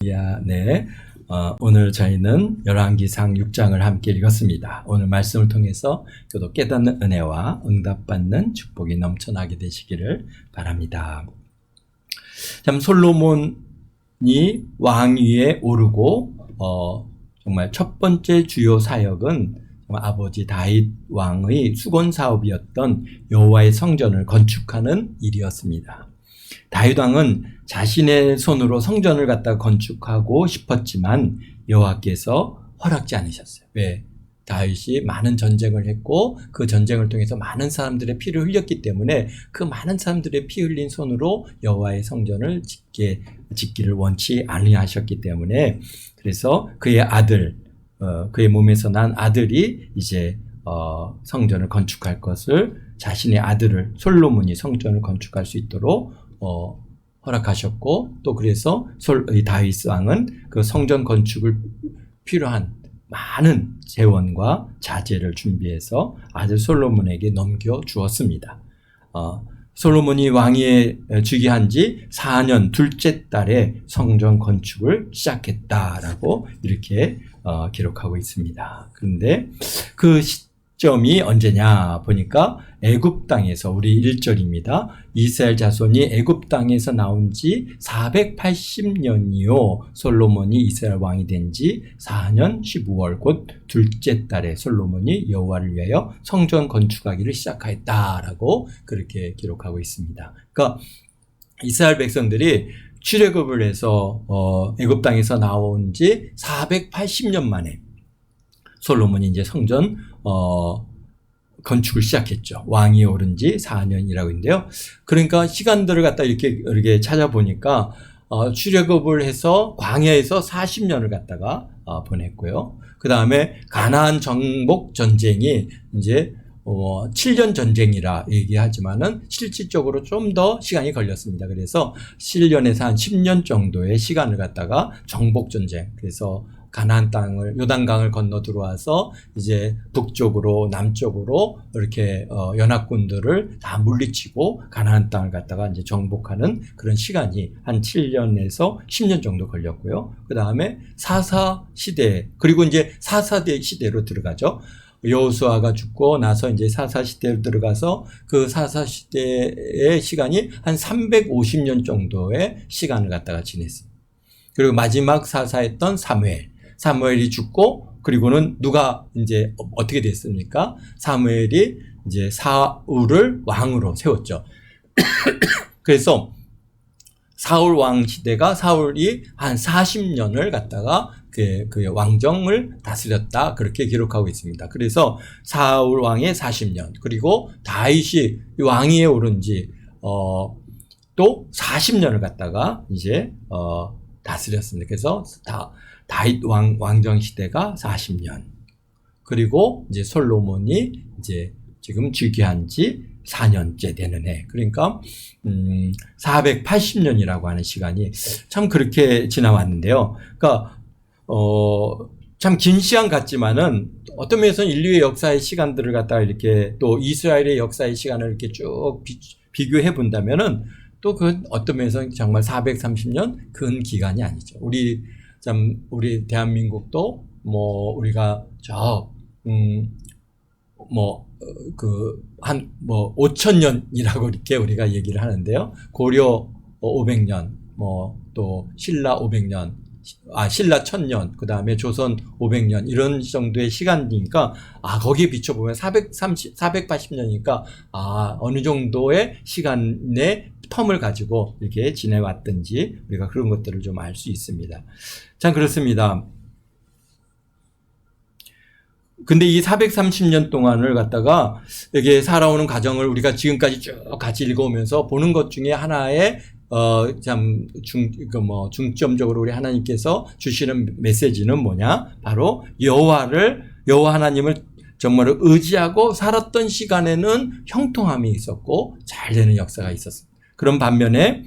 네. 오늘 저희는 열왕기상 6장을 함께 읽었습니다. 오늘 말씀을 통해서 저도 깨닫는 은혜와 응답받는 축복이 넘쳐나게 되시기를 바랍니다. 참 솔로몬이 왕위에 오르고 정말 첫 번째 주요 사역은 아버지 다윗 왕의 수건 사업이었던 여호와의 성전을 건축하는 일이었습니다. 다윗 왕은 자신의 손으로 성전을 갖다 건축하고 싶었지만 여호와께서 허락지 않으셨어요. 왜? 다윗이 많은 전쟁을 했고 그 전쟁을 통해서 많은 사람들의 피를 흘렸기 때문에 그 많은 사람들의 피 흘린 손으로 여호와의 성전을 짓기를 원치 아니하셨기 때문에, 그래서 그의 아들, 그의 몸에서 난 아들이 이제 성전을 건축할 것을, 자신의 아들을 솔로몬이 성전을 건축할 수 있도록 허락하셨고, 또 그래서 다윗 왕은 그 성전 건축을 필요한 많은 재원과 자재를 준비해서 아들 솔로몬에게 넘겨 주었습니다. 솔로몬이 왕위에 즉위한 지 4년 둘째 달에 성전 건축을 시작했다라고 이렇게 기록하고 있습니다. 그런데 그 시점이 언제냐 보니까 애굽 땅에서, 우리 1절입니다. 이스라엘 자손이 애굽 땅에서 나온 지 480년이요. 솔로몬이 이스라엘 왕이 된 지 4년 15월 곧 둘째 달에 솔로몬이 여호와를 위하여 성전 건축하기를 시작하였다라고 그렇게 기록하고 있습니다. 그러니까 이스라엘 백성들이 출애굽을 해서 애굽 땅에서 나온 지 480년 만에 솔로몬이 이제 성전 건축을 시작했죠. 왕이 오른 지 4년이라고 있는데요. 그러니까 시간들을 갖다 이렇게 찾아보니까 출애굽을 해서 광야에서 40년을 갖다가 보냈고요. 그 다음에 가나안 정복 전쟁이 이제 7년 전쟁이라 얘기하지만은 실질적으로 좀 더 시간이 걸렸습니다. 그래서 7년에서 한 10년 정도의 시간을 갖다가 정복 전쟁, 그래서 가나안 땅을, 요단강을 건너 들어와서 이제 북쪽으로 남쪽으로 이렇게 연합군들을 다 물리치고 가나안 땅을 갖다가 이제 정복하는 그런 시간이 한 7년에서 10년 정도 걸렸고요. 그 다음에 사사 시대, 그리고 이제 사사대 시대로 들어가죠. 여호수아가 죽고 나서 이제 사사 시대로 들어가서 그 사사 시대의 시간이 한 350년 정도의 시간을 갖다가 지냈습니다. 그리고 마지막 사사였던 사무엘이 죽고, 그리고는 누가 이제 어떻게 됐습니까? 사무엘이 이제 사울을 왕으로 세웠죠. 그래서 사울 왕 시대가, 사울이 한 40년을 갖다가 그 왕정을 다스렸다, 그렇게 기록하고 있습니다. 그래서 사울 왕의 40년, 그리고 다윗이 왕위에 오른 지 또 40년을 갖다가 이제 다스렸습니다. 그래서 다윗 왕정 시대가 40년, 그리고 이제 솔로몬이 이제 지금 즉위한 지 4년째 되는 해. 그러니까 480년이라고 하는 시간이 참 그렇게 지나왔는데요. 그러니까 참 긴 시간 같지만은 어떤 면에서는 인류의 역사의 시간들을 갖다가 이렇게, 또 이스라엘의 역사의 시간을 이렇게 쭉 비교해 본다면은 또 그 어떤 면에서는 정말 430년 근 기간이 아니죠. 우리 대한민국도 우리가 5,000년이라고 이렇게 우리가 얘기를 하는데요. 고려 500년, 또 신라 500년, 신라 1000년, 그 다음에 조선 500년, 이런 정도의 시간이니까, 거기에 비춰보면 480년이니까, 어느 정도의 시간의 텀을 가지고 이렇게 지내왔든지 우리가 그런 것들을 좀 알 수 있습니다. 참 그렇습니다. 근데 이 430년 동안을 갖다가 이게 살아오는 과정을 우리가 지금까지 쭉 같이 읽어오면서 보는 것 중에 하나의 중점적으로 우리 하나님께서 주시는 메시지는 뭐냐? 바로 여호와 하나님을 정말로 의지하고 살았던 시간에는 형통함이 있었고 잘 되는 역사가 있었습니다. 그런 반면에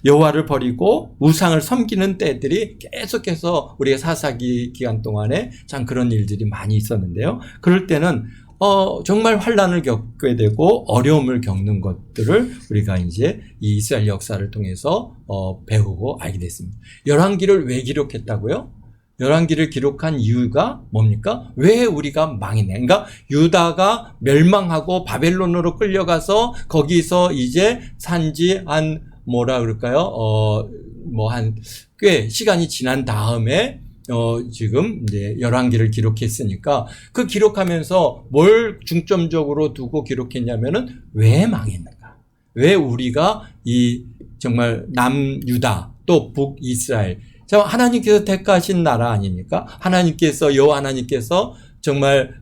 여호와를 버리고 우상을 섬기는 때들이 계속해서 우리가 사사기 기간 동안에 참 그런 일들이 많이 있었는데요. 그럴 때는 정말 환란을 겪게 되고 어려움을 겪는 것들을 우리가 이제 이 이스라엘 역사를 통해서 배우고 알게 됐습니다. 열왕기를 왜 기록했다고요? 열왕기를 기록한 이유가 뭡니까? 왜 우리가 망했냐? 그러니까 유다가 멸망하고 바벨론으로 끌려가서 거기서 이제 산지 한 뭐라 그럴까요? 뭐 한 꽤 시간이 지난 다음에 지금 이제 열왕기를 기록했으니까 그 기록하면서 뭘 중점적으로 두고 기록했냐면은 왜 망했는가? 왜 우리가 이 정말 남유다 또 북이스라엘 자, 하나님께서 택하신 나라 아닙니까? 하나님께서 여호와 하나님께서 정말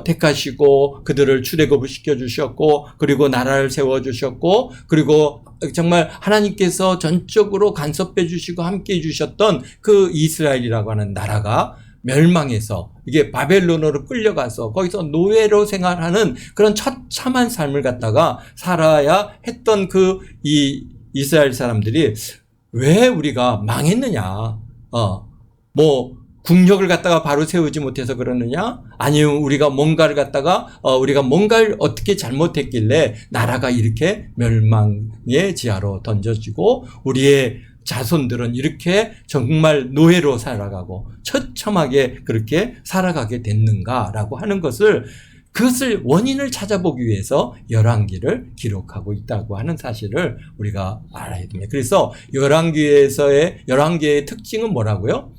택하시고 그들을 출애굽을 시켜주셨고 그리고 나라를 세워주셨고 그리고 정말 하나님께서 전적으로 간섭해 주시고 함께 해 주셨던 그 이스라엘이라고 하는 나라가 멸망해서 이게 바벨론으로 끌려가서 거기서 노예로 생활하는 그런 처참한 삶을 갖다가 살아야 했던 그 이 이스라엘 사람들이 왜 우리가 망했느냐? 뭐 국력을 갖다가 바로 세우지 못해서 그러느냐? 아니면 우리가 뭔가를 갖다가 우리가 뭔가를 어떻게 잘못했길래 나라가 이렇게 멸망의 지하로 던져지고 우리의 자손들은 이렇게 정말 노예로 살아가고 처참하게 그렇게 살아가게 됐는가라고 하는 그것을 원인을 찾아보기 위해서 열왕기를 기록하고 있다고 하는 사실을 우리가 알아야 됩니다. 그래서 열왕기의 특징은 뭐라고요?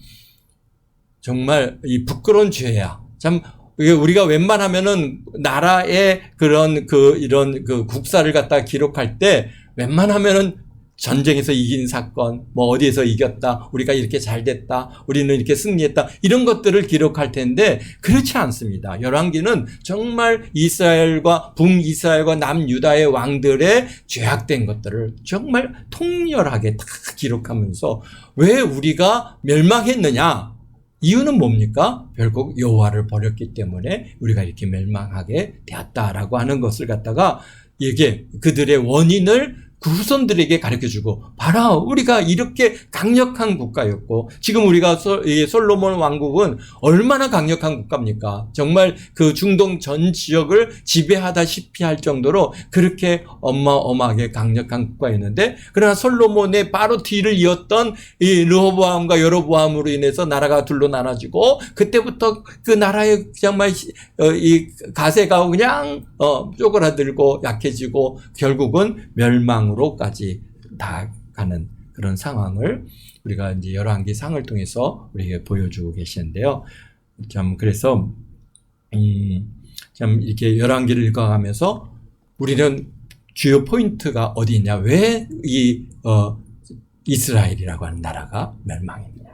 정말 이 부끄러운 죄야. 참 우리가 웬만하면은 나라의 그런 이런 국사를 갖다 기록할 때 웬만하면은 전쟁에서 이긴 사건, 뭐 어디에서 이겼다, 우리가 이렇게 잘 됐다, 우리는 이렇게 승리했다, 이런 것들을 기록할 텐데 그렇지 않습니다. 열왕기는 정말 북이스라엘과 남유다의 왕들의 죄악된 것들을 정말 통렬하게 다 기록하면서 왜 우리가 멸망했느냐? 이유는 뭡니까? 결국 여호와를 버렸기 때문에 우리가 이렇게 멸망하게 되었다라고 하는 것을 갖다가 이게 그들의 원인을 그 후손들에게 가르쳐주고 봐라 우리가 이렇게 강력한 국가였고 지금 우리가 솔로몬 왕국은 얼마나 강력한 국가입니까? 정말 그 중동 전 지역을 지배하다시피 할 정도로 그렇게 어마어마하게 강력한 국가였는데 그러나 솔로몬의 바로 뒤를 이었던 이 르호보암과 여로보암으로 인해서 나라가 둘로 나눠지고 그때부터 그 나라의 정말 이 가세가 그냥 쪼그라들고 약해지고 결국은 멸망으로까지 다 가는 그런 상황을 우리가 이제 열왕기 상을 통해서 우리에게 보여주고 계시는데요. 참 그래서 참 이렇게 열왕기를 읽어가면서 우리는 주요 포인트가 어디 있냐? 왜 이 이스라엘이라고 하는 나라가 멸망했느냐?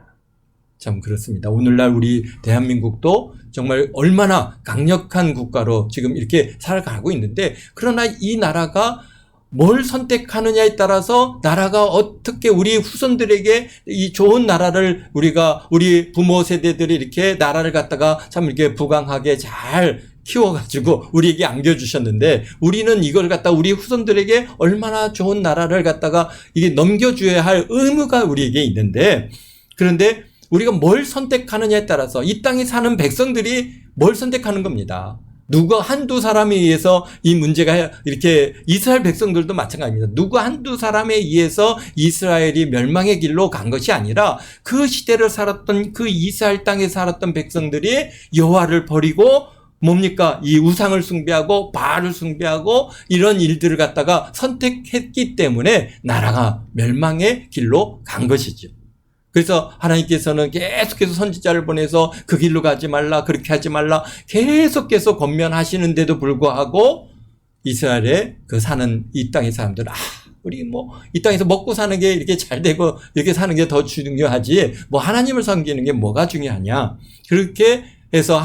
참 그렇습니다. 오늘날 우리 대한민국도 정말 얼마나 강력한 국가로 지금 이렇게 살아가고 있는데 그러나 이 나라가 뭘 선택하느냐에 따라서 나라가 어떻게 우리 후손들에게 이 좋은 나라를 우리 부모 세대들이 이렇게 나라를 갖다가 참 이렇게 부강하게 잘 키워가지고 우리에게 안겨주셨는데 우리는 이걸 갖다 우리 후손들에게 얼마나 좋은 나라를 갖다가 이게 넘겨줘야 할 의무가 우리에게 있는데 그런데 우리가 뭘 선택하느냐에 따라서 이 땅에 사는 백성들이 뭘 선택하는 겁니다. 누가 한두 사람에 의해서 이 문제가 이렇게 이스라엘 백성들도 마찬가지입니다. 누구 한두 사람에 의해서 이스라엘이 멸망의 길로 간 것이 아니라 그 시대를 살았던 그 이스라엘 땅에 살았던 백성들이 여호와를 버리고 뭡니까? 이 우상을 숭배하고 바알을 숭배하고 이런 일들을 갖다가 선택했기 때문에 나라가 멸망의 길로 간 것이죠. 그래서 하나님께서는 계속해서 선지자를 보내서 그 길로 가지 말라, 그렇게 하지 말라 계속해서 권면하시는데도 불구하고 이스라엘에 사는 이 땅의 사람들은 우리 이 땅에서 먹고 사는 게 이렇게 잘 되고 이렇게 사는 게 더 중요하지 하나님을 섬기는 게 뭐가 중요하냐? 그렇게 해서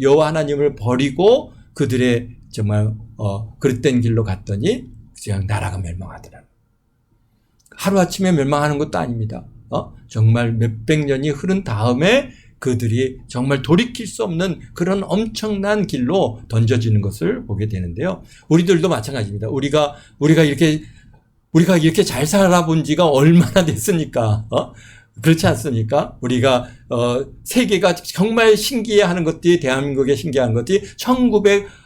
여호와 하나님을 버리고 그들의 정말 그릇된 길로 갔더니 그냥 나라가 멸망하더라고요. 하루아침에 멸망하는 것도 아닙니다. 정말 몇백 년이 흐른 다음에 그들이 정말 돌이킬 수 없는 그런 엄청난 길로 던져지는 것을 보게 되는데요. 우리들도 마찬가지입니다. 우리가 이렇게 잘 살아본 지가 얼마나 됐습니까? 그렇지 않습니까? 우리가 세계가 정말 신기해하는 것들이 대한민국에 신기한 것들이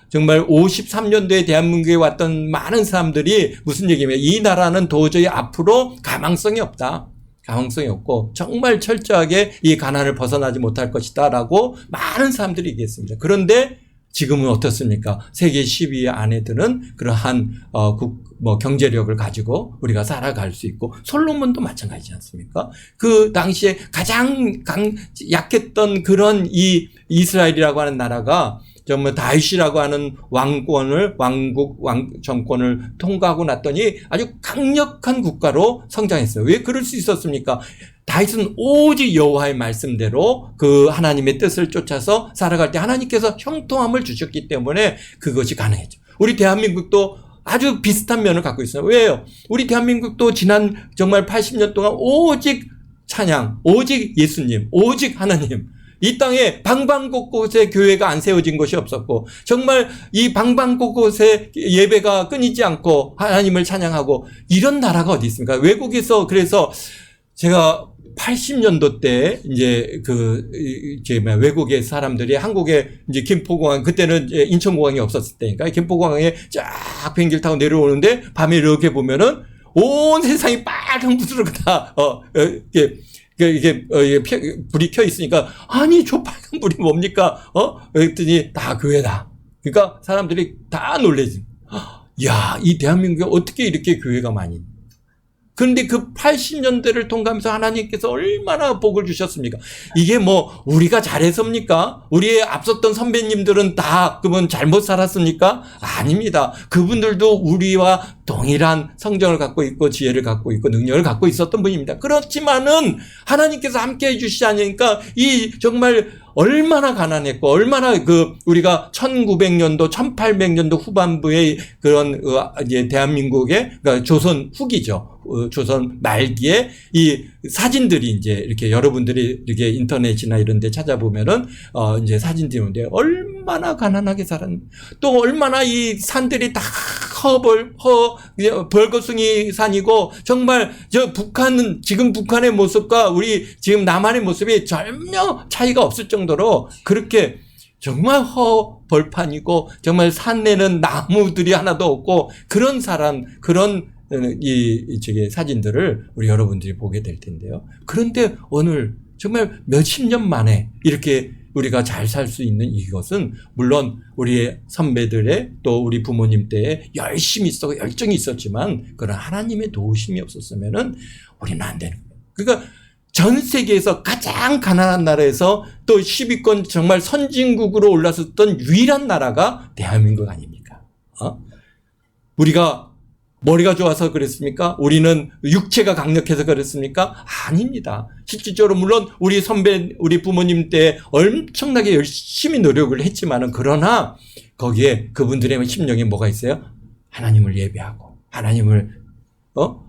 정말 53년도에 대한민국에 왔던 많은 사람들이 무슨 얘기냐면 이 나라는 도저히 앞으로 가망성이 없다. 가망성이 없고 정말 철저하게 이 가난을 벗어나지 못할 것이다 라고 많은 사람들이 얘기했습니다. 그런데 지금은 어떻습니까? 세계 10위 안에 드는 그러한 경제력을 가지고 우리가 살아갈 수 있고 솔로몬도 마찬가지지 않습니까? 그 당시에 가장 약했던 그런 이 이스라엘이라고 하는 나라가 정말 다윗이라고 하는 정권을 통과하고 났더니 아주 강력한 국가로 성장했어요. 왜 그럴 수 있었습니까? 다윗은 오직 여호와의 말씀대로 그 하나님의 뜻을 쫓아서 살아갈 때 하나님께서 형통함을 주셨기 때문에 그것이 가능했죠. 우리 대한민국도 아주 비슷한 면을 갖고 있어요. 왜요? 우리 대한민국도 지난 정말 80년 동안 오직 찬양, 오직 예수님, 오직 하나님, 이 땅에 방방곳곳에 교회가 안 세워진 것이 없었고 정말 이 방방곳곳에 예배가 끊이지 않고 하나님을 찬양하고 이런 나라가 어디 있습니까? 외국에서 그래서 제가 80년도 때 이제 외국의 사람들이 한국에 이제 김포공항 그때는 이제 인천공항이 없었을 때니까 김포공항에 쫙 비행기를 타고 내려오는데 밤에 이렇게 보면은 온 세상이 빨간불으로 다 이게 불이 켜 있으니까 아니 저 빨간 불이 뭡니까? 그랬더니 다 교회다. 그러니까 사람들이 다 놀래지. 야, 이 대한민국에 어떻게 이렇게 교회가 많이? 그런데 그 80년대를 통과하면서 하나님께서 얼마나 복을 주셨습니까? 이게 뭐 우리가 잘해서입니까? 우리의 앞섰던 선배님들은 다 그분 잘못 살았습니까? 아닙니다. 그분들도 우리와 동일한 성정을 갖고 있고 지혜를 갖고 있고 능력을 갖고 있었던 분입니다. 그렇지만은 하나님께서 함께 해주시지 않으니까 이 정말 얼마나 가난했고 얼마나 우리가 1900년도 1800년도 후반부의 그런 이제 대한민국의 그러니까 조선 후기죠. 조선 말기에 이 사진들이 이제 이렇게 여러분들이 이렇게 인터넷이나 이런 데 찾아보면은 이제 사진들이 오는데 얼마나 가난하게 살았는데 또 얼마나 이 산들이 다 벌거숭이 산이고 정말 지금 북한의 모습과 우리 지금 남한의 모습이 전혀 차이가 없을 정도로 그렇게 정말 벌판이고 정말 산에는 나무들이 하나도 없고 그런 사진들을 우리 여러분들이 보게 될 텐데요. 그런데 오늘 정말 몇십 년 만에 이렇게 우리가 잘 살 수 있는 이것은 물론 우리의 선배들의 또 우리 부모님 때에 열심히 있었고 열정이 있었지만 그런 하나님의 도우심이 없었으면은 우리는 안 되는 거예요. 그러니까 전 세계에서 가장 가난한 나라에서 또 10위권 정말 선진국으로 올라섰던 유일한 나라가 대한민국 아닙니까? 우리가 머리가 좋아서 그랬습니까? 우리는 육체가 강력해서 그랬습니까? 아닙니다. 실질적으로 물론 우리 선배, 우리 부모님 때 엄청나게 열심히 노력을 했지만은 그러나 거기에 그분들의 심령에 뭐가 있어요? 하나님을 예배하고 하나님을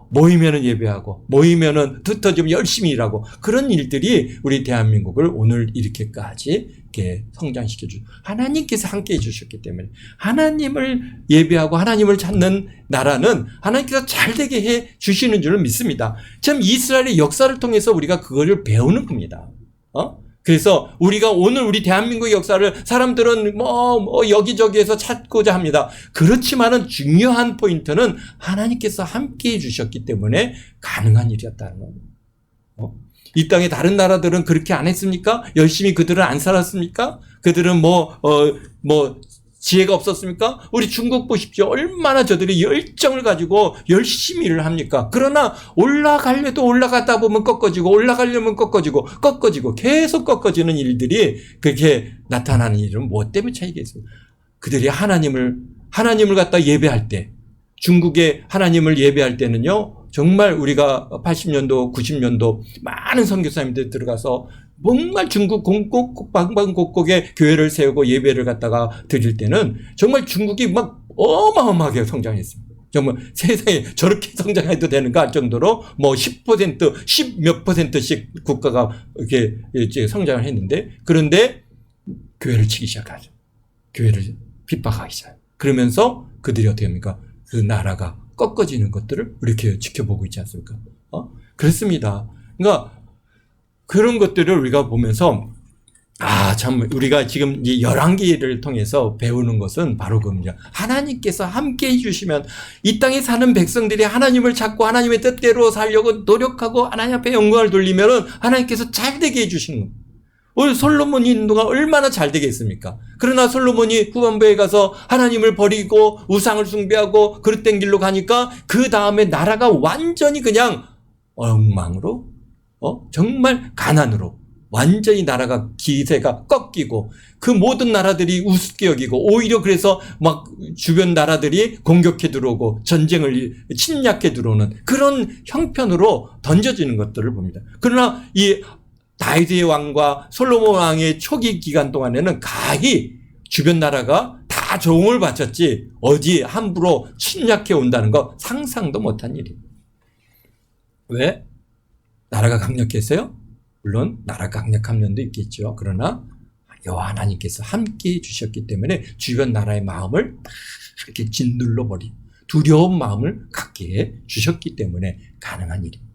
모이면은 예배하고 모이면은 흩어지면 열심히 일하고 그런 일들이 우리 대한민국을 오늘 이렇게까지 이렇게 성장시켜 주 하나님께서 함께 해 주셨기 때문에 하나님을 예배하고 하나님을 찾는 나라는 하나님께서 잘 되게 해 주시는 줄을 믿습니다. 참 이스라엘의 역사를 통해서 우리가 그거를 배우는 겁니다. 그래서 우리가 오늘 우리 대한민국의 역사를 사람들은 여기저기에서 찾고자 합니다. 그렇지만은 중요한 포인트는 하나님께서 함께 해주셨기 때문에 가능한 일이었다는 겁니다. 이 땅의 다른 나라들은 그렇게 안 했습니까? 열심히 그들은 안 살았습니까? 그들은 지혜가 없었습니까? 우리 중국 보십시오. 얼마나 저들이 열정을 가지고 열심히 일을 합니까? 그러나 올라가려도 올라가다 보면 꺾어지고 올라가려면 꺾어지고 계속 꺾어지는 일들이 그렇게 나타나는 일은 무엇 때문에 차이겠습니까? 그들이 하나님을 갖다 예배할 때 중국의 하나님을 예배할 때는요. 정말 우리가 80년도, 90년도 많은 선교사님들 들어가서 정말 중국 방방곡곡에 교회를 세우고 예배를 갖다가 드릴 때는 정말 중국이 막 어마어마하게 성장했습니다. 정말 세상에 저렇게 성장해도 되는가 할 정도로 10%, 10몇 %씩 국가가 이렇게 성장을 했는데 그런데 교회를 치기 시작하죠. 교회를 핍박하기 시작. 그러면서 그들이 어떻게 합니까? 그 나라가 꺾어지는 것들을 이렇게 지켜보고 있지 않습니까? 그렇습니다. 그러니까 그런 것들을 우리가 보면서 참, 우리가 지금 이 열왕기를 통해서 배우는 것은 바로 그겁니다. 하나님께서 함께 해주시면 이 땅에 사는 백성들이 하나님을 찾고 하나님의 뜻대로 살려고 노력하고 하나님 앞에 영광을 돌리면은 하나님께서 잘 되게 해주시는 겁니다. 오늘 솔로몬 인도가 얼마나 잘 되겠습니까? 그러나 솔로몬이 후반부에 가서 하나님을 버리고 우상을 숭배하고 그릇된 길로 가니까 그 다음에 나라가 완전히 그냥 엉망으로, 정말 가난으로 완전히 나라가 기세가 꺾이고 그 모든 나라들이 우습게 여기고 오히려 그래서 막 주변 나라들이 공격해 들어오고 전쟁을 침략해 들어오는 그런 형편으로 던져지는 것들을 봅니다. 그러나 이 다윗의 왕과 솔로몬 왕의 초기 기간 동안에는 가히 주변 나라가 다 조응을 바쳤지 어디 함부로 침략해 온다는 거 상상도 못한 일이에요. 왜? 나라가 강력했어요? 물론 나라가 강력한 면도 있겠죠. 그러나 여호와 하나님께서 함께 해주셨기 때문에 주변 나라의 마음을 이렇게 짓눌러 버린 두려운 마음을 갖게 해 주셨기 때문에 가능한 일입니다.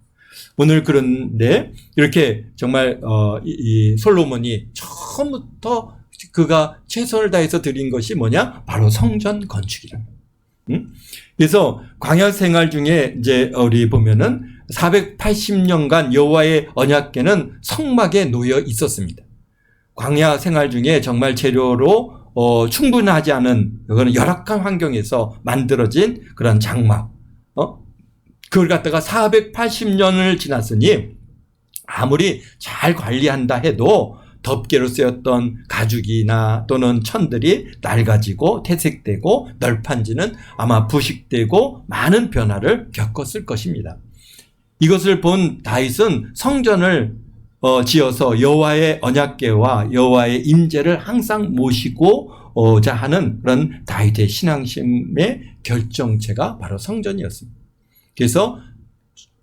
오늘 그런데 이렇게 정말 이 솔로몬이 처음부터 그가 최선을 다해서 드린 것이 뭐냐? 바로 성전 건축이랍니다. 그래서 광야 생활 중에 이제 우리 보면은 480년간 여호와의 언약궤는 성막에 놓여 있었습니다. 광야 생활 중에 정말 재료로 충분하지 않은 그거는 열악한 환경에서 만들어진 그런 장막. 그걸 갖다가 480년을 지났으니 아무리 잘 관리한다 해도 덮개로 쓰였던 가죽이나 또는 천들이 낡아지고 퇴색되고 널판지는 아마 부식되고 많은 변화를 겪었을 것입니다. 이것을 본 다윗은 성전을 지어서 여호와의 언약궤와 여호와의 임재를 항상 모시고자 하는 그런 다윗의 신앙심의 결정체가 바로 성전이었습니다. 그래서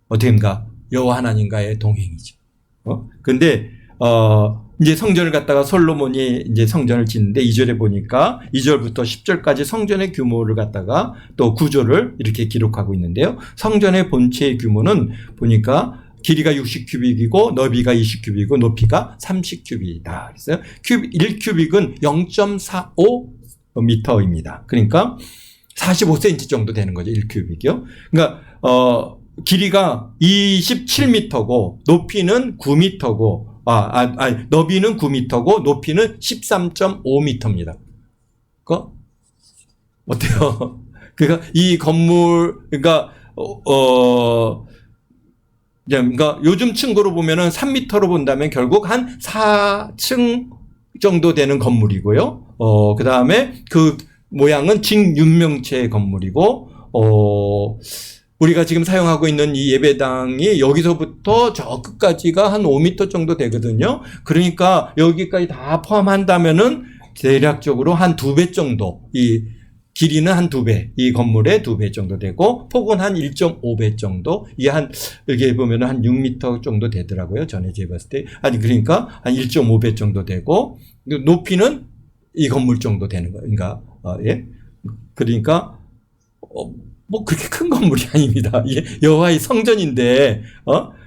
어떻게 합니까? 여호와 하나님과의 동행이죠. 근데 이제 성전을 갖다가 솔로몬이 이제 성전을 짓는데 2절에 보니까 2절부터 10절까지 성전의 규모를 갖다가 또 구조를 이렇게 기록하고 있는데요. 성전의 본체의 규모는 보니까 길이가 60큐빅이고 너비가 20큐빅이고 높이가 30큐빅이다. 그래서 1큐빅은 0.45m입니다. 그러니까 45cm 정도 되는 거죠. 1큐빅이요. 그러니까 길이가 27m고 높이는 9m고 너비는 9m고 높이는 13.5m입니다. 어때요? 그러니까 이 건물 그러니까 요즘 층고로 보면은 3m로 본다면 결국 한 4층 정도 되는 건물이고요. 그다음에 그 모양은 직육면체의 건물이고 우리가 지금 사용하고 있는 이 예배당이 여기서부터 저 끝까지가 한 5m 정도 되거든요. 그러니까 여기까지 다 포함한다면은 대략적으로 한 2배 정도, 이 길이는 한 2배, 이 건물의 2배 정도 되고 폭은 한 1.5배 정도, 이게 한 여기 보면은 한 6m 정도 되더라고요. 전에 재봤을 때. 그러니까 한 1.5배 정도 되고 높이는 이 건물 정도 되는 거예요. 그러니까 예. 그러니까 뭐 그렇게 큰 건물이 아닙니다. 이게 여호와의 성전인데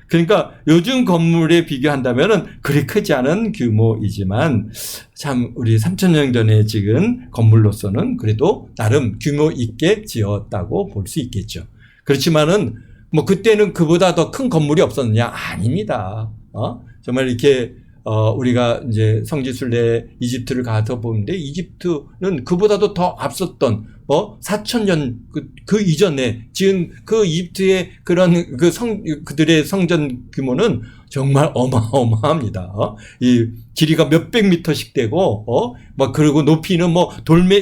그러니까 요즘 건물에 비교한다면은 그리 크지 않은 규모이지만 참 우리 3000년 전에 지은 건물로서는 그래도 나름 규모 있게 지었다고 볼 수 있겠죠. 그렇지만은 뭐 그때는 그보다 더 큰 건물이 없었느냐? 아닙니다. 정말 이렇게 우리가 이제 성지순례 이집트를 가서 보는데 이집트는 그보다도 더 앞섰던 4000년 그 이전에 지금 그 이집트의 그런 그들의 성전 규모는 정말 어마어마합니다. 이 길이가 몇백 미터씩 되고 막 그리고 높이는 뭐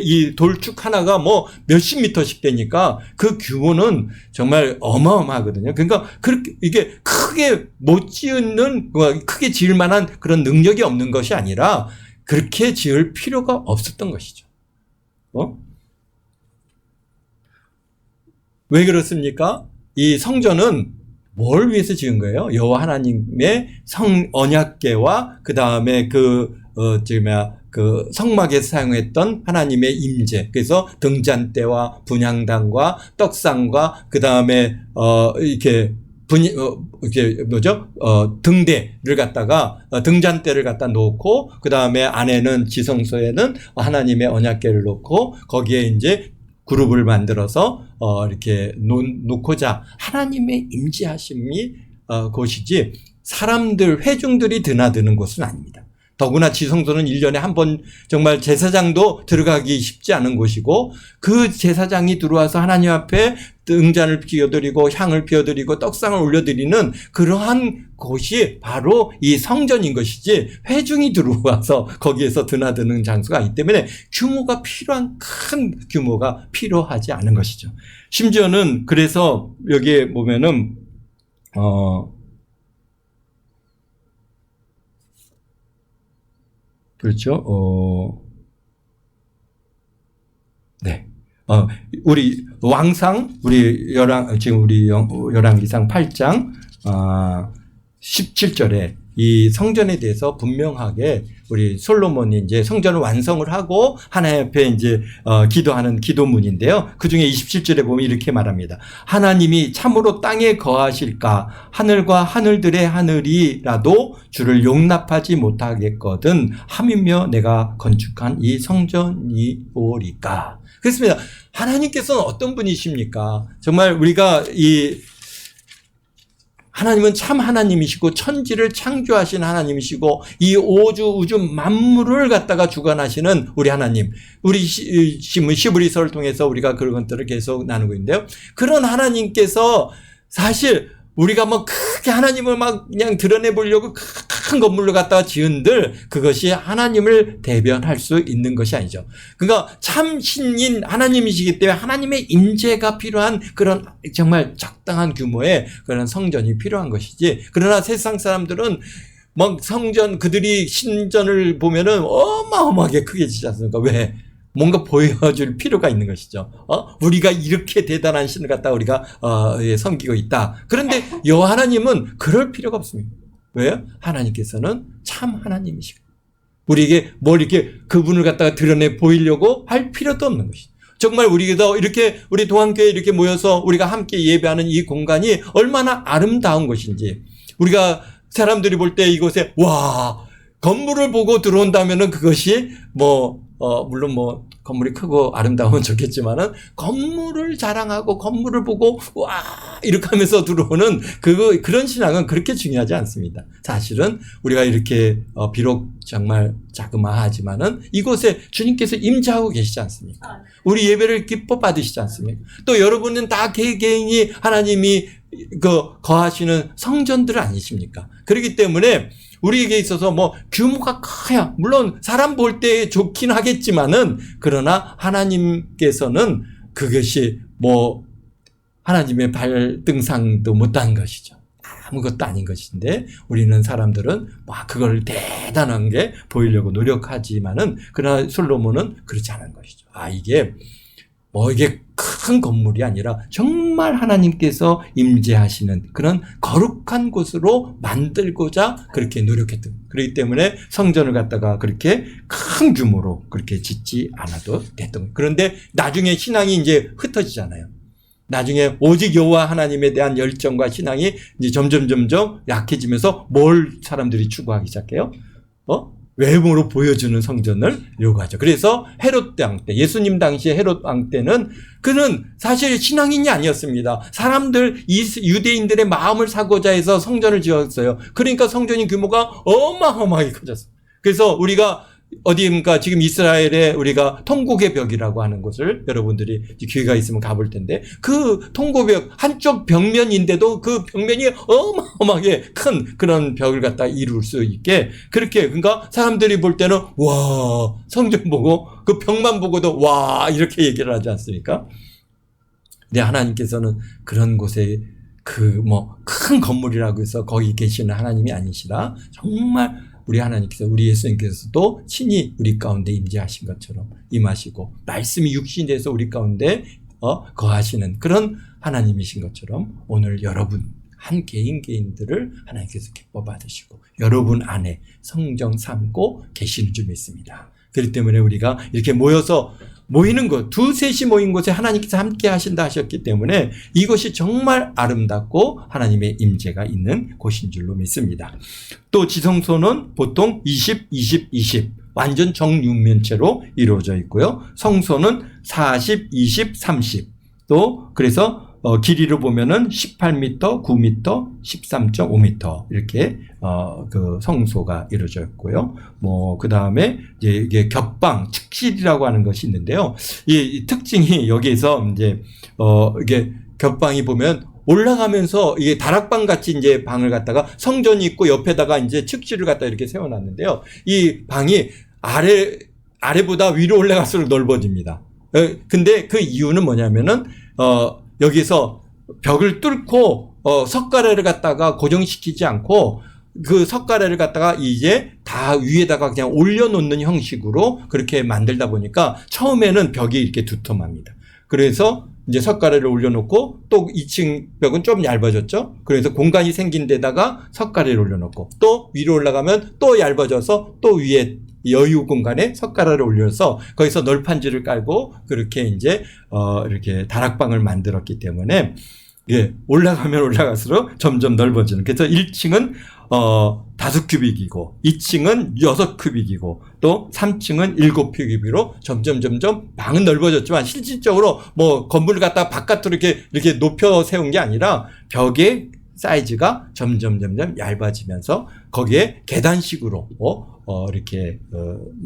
이 돌축 하나가 뭐 몇십 미터씩 되니까 그 규모는 정말 어마어마하거든요. 그러니까 그렇게 이게 크게 못 지은 크게 지을 만한 그런 능력이 없는 것이 아니라 그렇게 지을 필요가 없었던 것이죠. 왜 그렇습니까? 이 성전은 뭘 위해서 지은 거예요? 여호와 하나님의 언약궤와 그 다음에 그 성막에서 사용했던 하나님의 임재. 그래서 등잔대와 분향단과 떡상과 그 다음에 이렇게 이게 뭐죠? 등대를 갖다가, 등잔대를 갖다 놓고, 그 다음에 안에는 지성소에는 하나님의 언약궤를 놓고, 거기에 이제 그룹을 만들어서, 이렇게 놓고자 하나님의 임재하심이, 곳이지, 사람들, 회중들이 드나드는 곳은 아닙니다. 더구나 지성소는 1년에 한 번 정말 제사장도 들어가기 쉽지 않은 곳이고, 그 제사장이 들어와서 하나님 앞에 등잔을 피워드리고 향을 피워드리고 떡상을 올려드리는 그러한 곳이 바로 이 성전인 것이지, 회중이 들어와서 거기에서 드나드는 장소가 아니기 때문에 규모가 필요한, 큰 규모가 필요하지 않은 것이죠. 심지어는 그래서 여기에 보면은 그렇죠. 네. 우리 왕상, 지금 우리 열왕기상 8장, 17절에 이 성전에 대해서 분명하게 우리 솔로몬이 이제 성전을 완성을 하고 하나님 앞에 이제 기도하는 기도문인데요. 그 중에 27절에 보면 이렇게 말합니다. 하나님이 참으로 땅에 거하실까? 하늘과 하늘들의 하늘이라도 주를 용납하지 못하겠거든 함이며 내가 건축한 이 성전이오리까? 그렇습니다. 하나님께서는 어떤 분이십니까? 정말 우리가 하나님은 참 하나님이시고 천지를 창조하신 하나님이시고 이 우주 만물을 갖다가 주관하시는 우리 하나님. 우리 시브리서를 통해서 우리가 그런 것들을 계속 나누고 있는데요. 그런 하나님께서 사실 우리가 뭐 크게 하나님을 막 그냥 드러내 보려고 큰 건물로 갖다가 지은들 그것이 하나님을 대변할 수 있는 것이 아니죠. 그러니까 참 신인 하나님이시기 때문에 하나님의 임재가 필요한 그런 정말 적당한 규모의 그런 성전이 필요한 것이지. 그러나 세상 사람들은 막 성전, 그들이 신전을 보면은 어마어마하게 크게 짓지 않습니까? 왜? 뭔가 보여줄 필요가 있는 것이죠. 우리가 이렇게 대단한 신을 갖다가 우리가 섬기고 있다. 그런데 여호와 하나님은 그럴 필요가 없습니다. 왜요? 하나님께서는 참 하나님이시고 우리에게 뭘 이렇게 그분을 갖다가 드러내 보이려고 할 필요도 없는 것이죠. 정말 우리가 이렇게 우리 동안교회에 이렇게 모여서 우리가 함께 예배하는 이 공간이 얼마나 아름다운 것인지, 우리가 사람들이 볼 때 이곳에 와 건물을 보고 들어온다면은 그것이 물론 건물이 크고 아름다우면 좋겠지만은 건물을 자랑하고 건물을 보고 와 이렇게 하면서 들어오는 그런 신앙은 그렇게 중요하지 않습니다. 사실은 우리가 이렇게 비록 정말 자그마하지만은 이곳에 주님께서 임재하고 계시지 않습니까? 우리 예배를 기뻐 받으시지 않습니까? 또 여러분은 다 개개인이 하나님이 거하시는 성전들 아니십니까? 그렇기 때문에 우리에게 있어서 규모가 커야 물론 사람 볼 때 좋긴 하겠지만은, 그러나 하나님께서는 그것이 하나님의 발등상도 못한 것이죠. 아무것도 아닌 것인데 우리는 사람들은 그걸 대단한 게 보이려고 노력하지만은, 그러나 솔로몬은 그렇지 않은 것이죠. 이게 큰 건물이 아니라 정말 하나님께서 임재하시는 그런 거룩한 곳으로 만들고자 그렇게 노력했던. 그렇기 때문에 성전을 갖다가 그렇게 큰 규모로 그렇게 짓지 않아도 됐던. 그런데 나중에 신앙이 이제 흩어지잖아요. 나중에 오직 여호와 하나님에 대한 열정과 신앙이 이제 점점 약해지면서 뭘 사람들이 추구하기 시작해요? 외모로 보여주는 성전을 요구하죠. 그래서 헤롯 왕 때, 예수님 당시에 헤롯 왕 때는 그는 사실 신앙인이 아니었습니다. 사람들, 유대인들의 마음을 사고자 해서 성전을 지었어요. 그러니까 성전의 규모가 어마어마하게 커졌어요. 그래서 우리가 어디입니까? 지금 이스라엘에 우리가 통곡의 벽이라고 하는 곳을 여러분들이 기회가 있으면 가볼 텐데, 그 통곡벽 한쪽 벽면인데도 그 벽면이 어마어마하게 큰 그런 벽을 갖다 이룰 수 있게 그렇게, 그러니까 사람들이 볼 때는 와 성전 보고 그 벽만 보고도 와 이렇게 얘기를 하지 않습니까? 근데 하나님께서는 그런 곳에 큰 건물이라고 해서 거기 계시는 하나님이 아니시라 정말 우리 하나님께서, 우리 예수님께서도 친히 우리 가운데 임재하신 것처럼 임하시고 말씀이 육신이 돼서 우리 가운데 거하시는 그런 하나님이신 것처럼 오늘 여러분 한 개인들을 하나님께서 기뻐 받으시고 여러분 안에 성정 삼고 계시는 줄 믿습니다. 그렇기 때문에 우리가 이렇게 모여서 모이는 곳, 두셋이 모인 곳에 하나님께서 함께 하신다 하셨기 때문에 이것이 정말 아름답고 하나님의 임재가 있는 곳인 줄로 믿습니다. 또 지성소는 보통 20, 20, 20 완전 정육면체로 이루어져 있고요. 성소는 40, 20, 30 또 그래서 길이로 보면은 18m, 9m, 13.5m 이렇게 그 성소가 이루어져 있고요. 뭐 그다음에 이제 이게 격방, 측실이라고 하는 것이 있는데요. 이 특징이 여기에서 이제 이게 격방이 보면 올라가면서 이게 다락방 같이 이제 방을 갖다가 성전이 있고 옆에다가 이제 측실을 갖다 이렇게 세워놨는데요. 이 방이 아래보다 위로 올라갈수록 넓어집니다. 근데 그 이유는 뭐냐면은 여기서 벽을 뚫고 석가래를 갖다가 고정시키지 않고 그 석가래를 갖다가 이제 다 위에다가 그냥 올려놓는 형식으로 그렇게 만들다 보니까 처음에는 벽이 이렇게 두툼합니다. 그래서 이제 석가래를 올려놓고 또 2층 벽은 좀 얇아졌죠. 그래서 공간이 생긴 데다가 석가래를 올려놓고 또 위로 올라가면 또 얇아져서 또 위에 여유 공간에 석가래를 올려서 거기서 널판지를 깔고 그렇게 이제 이렇게 다락방을 만들었기 때문에 예, 올라가면 올라갈수록 점점 넓어지는. 그래서 1층은 5큐빅이고 2층은 6큐빅이고 또 3층은 7큐빅으로 점점 방은 넓어졌지만 실질적으로 뭐 건물을 갖다가 바깥으로 이렇게 높여 세운 게 아니라 벽의 사이즈가 점점 얇아지면서 거기에 계단식으로 이렇게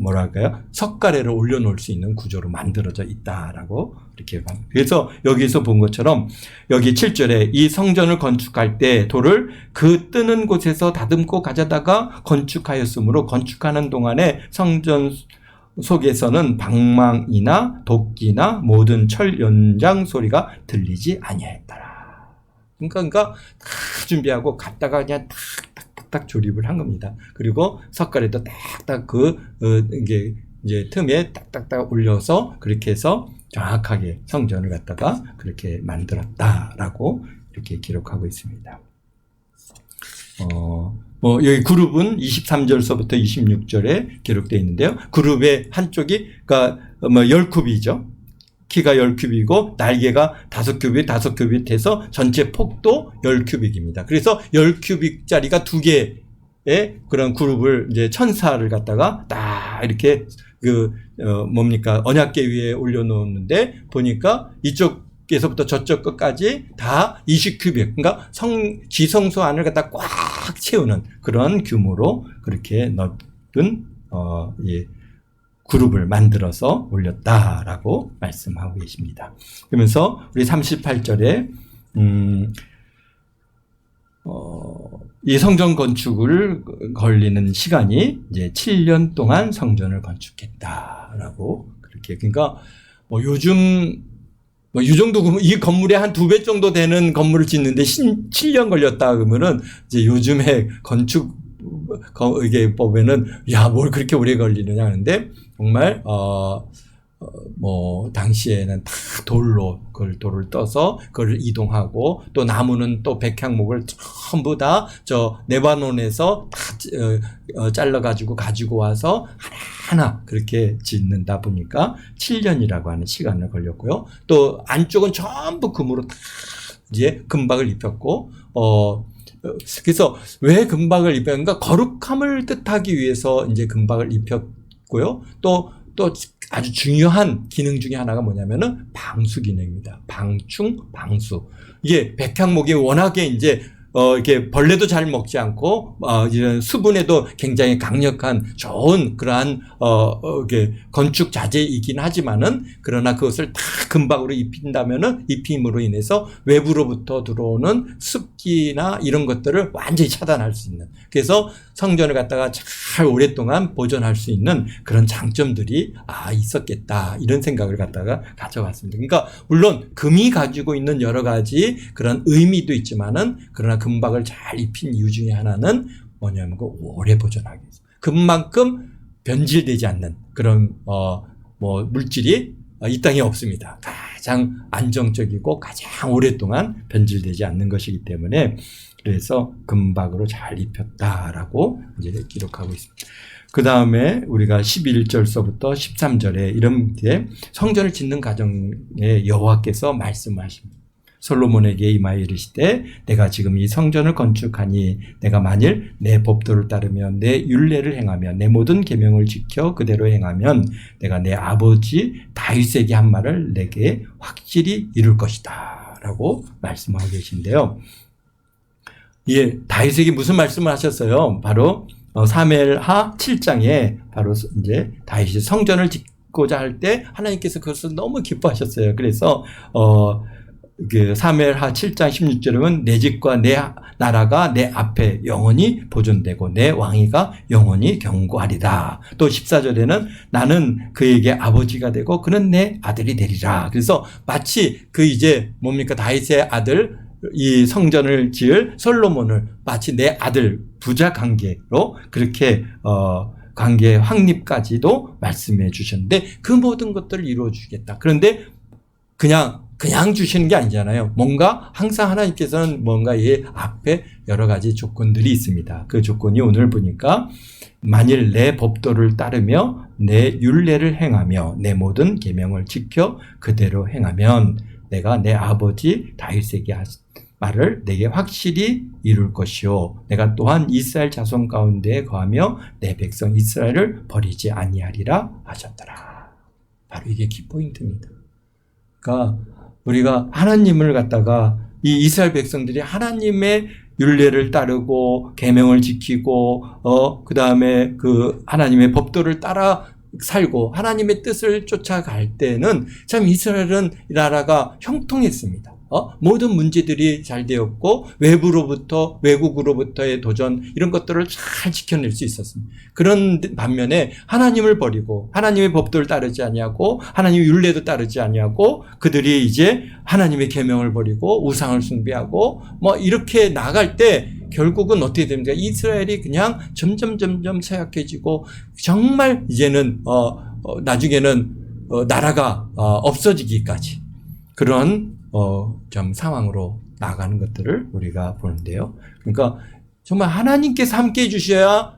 뭐랄까요? 석가래를 올려놓을 수 있는 구조로 만들어져 있다라고 이렇게 봅니다. 그래서 여기서 본 것처럼 여기 7절에 이 성전을 건축할 때 돌을 그 뜨는 곳에서 다듬고 가져다가 건축하였으므로 건축하는 동안에 성전 속에서는 방망이나 도끼나 모든 철 연장 소리가 들리지 아니하였더라. 그러니까 다 준비하고 갔다가 그냥 딱 조립을 한 겁니다. 그리고 석가래도 딱딱 이게 이제 틈에 딱딱딱 올려서 그렇게 해서 정확하게 성전을 갖다가 그렇게 만들었다라고 이렇게 기록하고 있습니다. 뭐 여기 그룹은 23절서부터 26절에 기록되어 있는데요. 그룹의 한쪽이 그러니까 뭐 10큐비죠. 키가 10큐빅이고 날개가 5큐빅 해서 전체 폭도 10큐빅입니다. 그래서 10큐빅짜리가 2개의 그런 그룹을 이제 천사를 갖다가 딱 이렇게 언약궤 위에 올려놓는데 보니까 이쪽에서부터 저쪽 끝까지 다 20큐빅, 그러니까 지성소 안을 갖다 꽉 채우는 그런 규모로 그렇게 넓은 그룹을 만들어서 올렸다라고 말씀하고 계십니다. 그러면서 우리 38절에 이 성전 건축을 걸리는 시간이 이제 7년 동안 성전을 건축했다라고 그렇게. 그러니까 요즘 이 정도 이 건물에 한 2배 정도 되는 건물을 짓는데 7년 걸렸다 그러면은 이제 요즘에 건축 이게 보면은 뭘 그렇게 오래 걸리느냐 하는데 정말 당시에는 다 돌로 돌을 떠서 그걸 이동하고 또 나무는 또 백향목을 전부 다 저 레바논에서 다 잘라 가지고 와서 하나 그렇게 짓는다 보니까 7년이라고 하는 시간을 걸렸고요. 또 안쪽은 전부 금으로 다 이제 금박을 입혔고 그래서 왜 금박을 입혔는가? 거룩함을 뜻하기 위해서 이제 금박을 입혔고요. 또 아주 중요한 기능 중에 하나가 뭐냐면은 방수 기능입니다. 방충, 방수. 이게 백향목이 워낙에 이제 이렇게 벌레도 잘 먹지 않고 이런 수분에도 굉장히 강력한 좋은 그러한 이게 건축 자재이긴 하지만은 그러나 그것을 다 금박으로 입힘으로 인해서 외부로부터 들어오는 습기나 이런 것들을 완전히 차단할 수 있는, 그래서 성전을 갖다가 잘 오랫동안 보존할 수 있는 그런 장점들이 있었겠다, 이런 생각을 갖다가 가져봤습니다. 그러니까 물론 금이 가지고 있는 여러 가지 그런 의미도 있지만은 그러나 금박을 잘 입힌 이유 중에 하나는 뭐냐면 오래 보존하기 위해서. 금만큼 변질되지 않는 그런 물질이 이 땅에 없습니다. 다 가장 안정적이고 가장 오랫동안 변질되지 않는 것이기 때문에 그래서 금박으로 잘 입혔다라고 이제 기록하고 있습니다. 그 다음에 우리가 11절서부터 13절에 이런 게 성전을 짓는 과정에 여호와께서 말씀하십니다. 솔로몬에게 임하여 이르시되 내가 지금 이 성전을 건축하니 내가 만일 내 법도를 따르며 내 율례를 행하며 내 모든 계명을 지켜 그대로 행하면 내가 내 아버지 다윗에게 한 말을 내게 확실히 이룰 것이다 라고 말씀하고 계신데요. 예, 다윗에게 무슨 말씀을 하셨어요? 바로 사무엘하 7장에 바로 이제 다윗이 성전을 짓고자 할 때 하나님께서 그것을 너무 기뻐하셨어요. 그래서 그 사무엘하 7장 16절에는 내 집과 내 나라가 내 앞에 영원히 보존되고 내 왕위가 영원히 견고하리라. 또 14절에는 나는 그에게 아버지가 되고 그는 내 아들이 되리라. 그래서 마치 그 이제 뭡니까 다윗의 아들 이 성전을 지을 솔로몬을 마치 내 아들 부자 관계로 그렇게 관계 확립까지도 말씀해 주셨는데 그 모든 것들을 이루어 주겠다. 그런데 그냥 주시는 게 아니잖아요. 뭔가 항상 하나님께서는 뭔가 이 앞에 여러 가지 조건들이 있습니다. 그 조건이 오늘 보니까 만일 내 법도를 따르며 내 율례를 행하며 내 모든 계명을 지켜 그대로 행하면 내가 내 아버지 다윗에게 하신 말을 내게 확실히 이룰 것이요 내가 또한 이스라엘 자손 가운데 거하며 내 백성 이스라엘을 버리지 아니하리라 하셨더라. 바로 이게 키포인트입니다. 그러니까 우리가 하나님을 갖다가 이 이스라엘 백성들이 하나님의 율례를 따르고 계명을 지키고 그다음에 그 하나님의 법도를 따라 살고 하나님의 뜻을 쫓아갈 때는 참 이스라엘은 나라가 형통했습니다. 모든 문제들이 잘 되었고 외국으로부터의 도전 이런 것들을 잘 지켜낼 수 있었습니다. 그런 반면에 하나님을 버리고 하나님의 법도를 따르지 아니하고 하나님의 율례도 따르지 아니하고 그들이 이제 하나님의 계명을 버리고 우상을 숭배하고 뭐 이렇게 나갈 때 결국은 어떻게 됩니까? 이스라엘이 그냥 점점 쇠약해지고 정말 이제는 나중에는 나라가 없어지기까지 그런 좀 상황으로 나가는 것들을 우리가 보는데요. 그러니까 정말 하나님께서 함께 해주셔야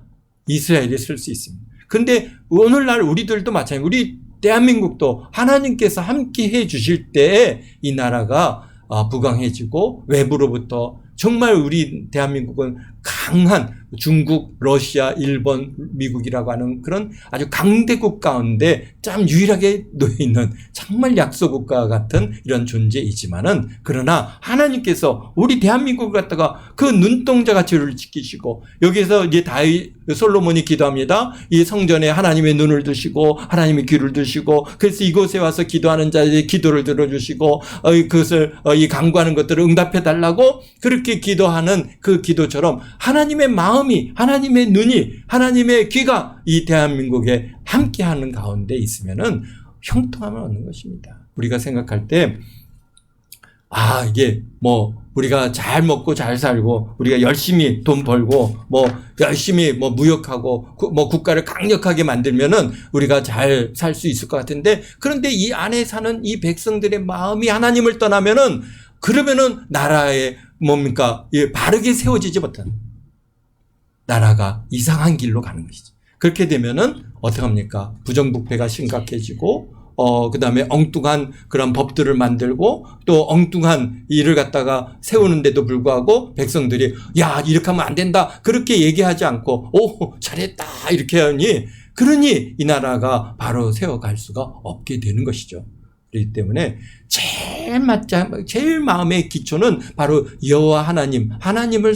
이스라엘이 쓸 수 있습니다. 그런데 오늘날 우리들도 마찬가지입니다. 우리 대한민국도 하나님께서 함께 해주실 때에 이 나라가 부강해지고 외부로부터 정말 우리 대한민국은 강한 중국, 러시아, 일본, 미국이라고 하는 그런 아주 강대국 가운데 참 유일하게 놓여있는 정말 약소국가 같은 이런 존재이지만은 그러나 하나님께서 우리 대한민국을 갖다가 그 눈동자같이 지키시고 여기서 이제 솔로몬이 기도합니다. 이 성전에 하나님의 눈을 두시고 하나님의 귀를 두시고 그래서 이곳에 와서 기도하는 자의 기도를 들어주시고 그것을 이 간구하는 것들을 응답해 달라고 그렇게 기도하는 그 기도처럼 하나님의 마음이 하나님의 눈이 하나님의 귀가 이 대한민국에 함께하는 가운데 있으면은 형통함을 얻는 것입니다. 우리가 생각할 때 이게 뭐 우리가 잘 먹고 잘 살고 우리가 열심히 돈 벌고 뭐 열심히 뭐 무역하고 뭐 국가를 강력하게 만들면은 우리가 잘 살 수 있을 것 같은데 그런데 이 안에 사는 이 백성들의 마음이 하나님을 떠나면은 그러면은 나라에 뭡니까? 바르게 세워지지 못하는 나라가 이상한 길로 가는 것이죠. 그렇게 되면은 어떡합니까? 부정부패가 심각해지고 그 다음에 엉뚱한 그런 법들을 만들고 또 엉뚱한 일을 갖다가 세우는데도 불구하고 백성들이 야 이렇게 하면 안 된다 그렇게 얘기하지 않고 오 잘했다 이렇게 하니 그러니 이나라가 바로 세워갈 수가 없게 되는 것이죠. 그렇기 때문에 제일 마음의 기초는 바로 여호와 하나님을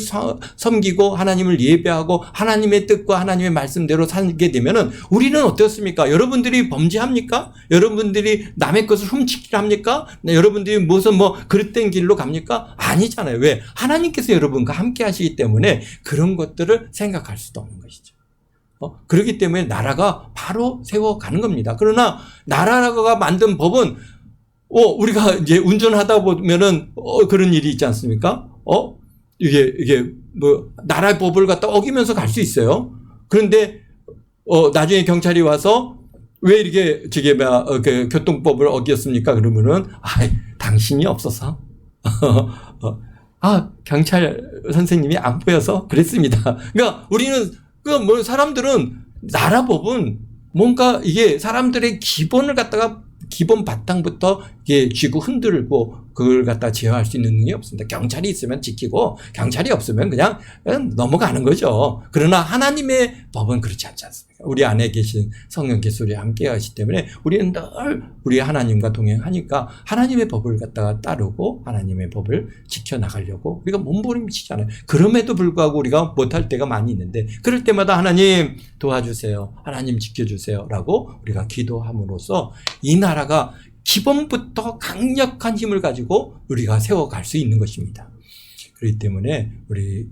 섬기고 하나님을 예배하고 하나님의 뜻과 하나님의 말씀대로 살게 되면은 우리는 어떻습니까? 여러분들이 범죄합니까? 여러분들이 남의 것을 훔치기를 합니까? 여러분들이 무슨 그릇된 길로 갑니까? 아니잖아요. 왜? 하나님께서 여러분과 함께 하시기 때문에 그런 것들을 생각할 수도 없는 것이죠. 그렇기 때문에 나라가 바로 세워가는 겁니다. 그러나 나라가 만든 법은 우리가 이제 운전하다 보면은 그런 일이 있지 않습니까? 이게 나라의 법을 갖다 어기면서 갈 수 있어요. 그런데 나중에 경찰이 와서 왜 이렇게 저게 그 교통법을 어겼습니까? 그러면은 당신이 없어서 경찰 선생님이 안 보여서 그랬습니다. 그러니까 우리는 뭐 사람들은 나라 법은 뭔가 이게 사람들의 기본을 갖다가 기본 바탕부터 이게 쥐고 흔들고 그걸 갖다 제어할 수 있는 능력이 없습니다. 경찰이 있으면 지키고 경찰이 없으면 그냥 넘어가는 거죠. 그러나 하나님의 법은 그렇지 않지 않습니까? 우리 안에 계신 성령 계수리 함께 하시기 때문에 우리는 늘 우리 하나님과 동행하니까 하나님의 법을 갖다가 따르고 하나님의 법을 지켜나가려고 우리가 몸부림치잖아요. 그럼에도 불구하고 우리가 못할 때가 많이 있는데 그럴 때마다 하나님 도와주세요. 하나님 지켜주세요. 라고 우리가 기도함으로써 이 나라가 기본부터 강력한 힘을 가지고 우리가 세워갈 수 있는 것입니다. 그렇기 때문에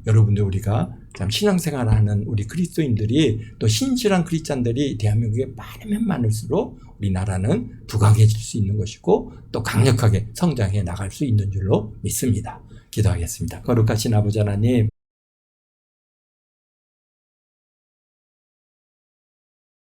여러분들 우리가 참 신앙생활하는 우리 그리스도인들이 또 신실한 크리스찬들이 대한민국에 많으면 많을수록 우리나라는 부강해질 수 있는 것이고 또 강력하게 성장해 나갈 수 있는 줄로 믿습니다. 기도하겠습니다. 거룩하신 아버지 하나님,